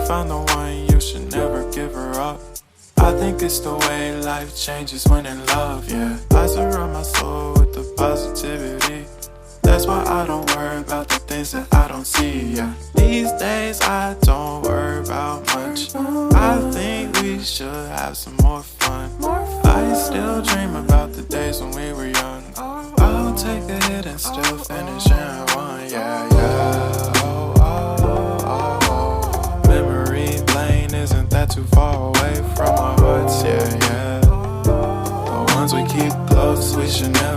found the one, you should never give her up. I think it's the way life changes when in love, yeah. I surround my soul with the positivity. That's why I don't worry about the things that I don't see, yeah. These days I don't worry about much. I think we should have some more fun. I still dream about the days when we were young. I'll take a hit and still finish in one, yeah, yeah. Oh, oh, oh, oh. Memory lane isn't that too far away from our hearts, yeah, yeah. The ones we keep close, we should never